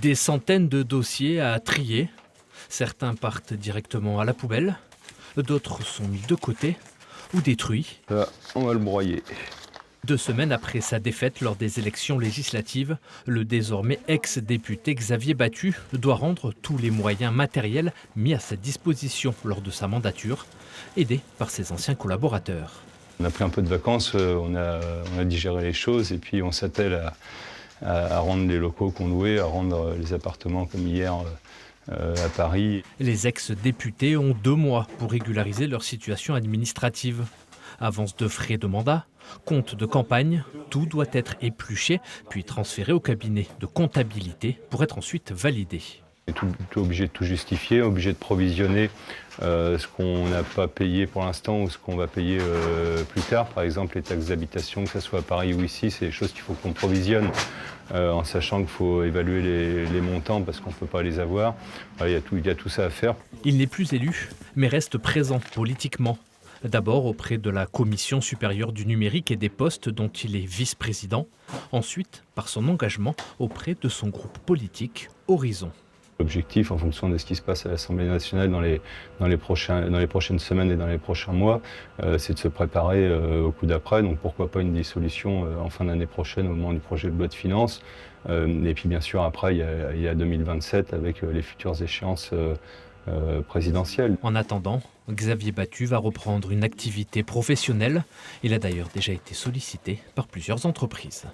Des centaines de dossiers à trier. Certains partent directement à la poubelle, d'autres sont mis de côté ou détruits. Là, on va le broyer. 2 semaines après sa défaite lors des élections législatives, le désormais ex-député Xavier Battu doit rendre tous les moyens matériels mis à sa disposition lors de sa mandature, aidé par ses anciens collaborateurs. On a pris un peu de vacances, on a digéré les choses et puis on s'attelle à rendre les locaux qu'on louait, à rendre les appartements comme hier à Paris. Les ex-députés ont 2 mois pour régulariser leur situation administrative. Avance de frais de mandat, compte de campagne, tout doit être épluché puis transféré au cabinet de comptabilité pour être ensuite validé. On est tout obligé de tout justifier, obligé de provisionner ce qu'on n'a pas payé pour l'instant ou ce qu'on va payer plus tard. Par exemple, les taxes d'habitation, que ce soit à Paris ou ici, c'est des choses qu'il faut qu'on provisionne en sachant qu'il faut évaluer les montants parce qu'on ne peut pas les avoir. Voilà, il y a tout ça à faire. Il n'est plus élu, mais reste présent politiquement. D'abord auprès de la Commission supérieure du numérique et des postes dont il est vice-président. Ensuite, par son engagement auprès de son groupe politique Horizon. L'objectif, en fonction de ce qui se passe à l'Assemblée nationale dans les prochaines semaines et dans les prochains mois, c'est de se préparer au coup d'après. Donc pourquoi pas une dissolution en fin d'année prochaine au moment du projet de loi de finances. Et puis bien sûr, après, il y a 2027 avec les futures échéances présidentielles. En attendant, Xavier Battu va reprendre une activité professionnelle. Il a d'ailleurs déjà été sollicité par plusieurs entreprises.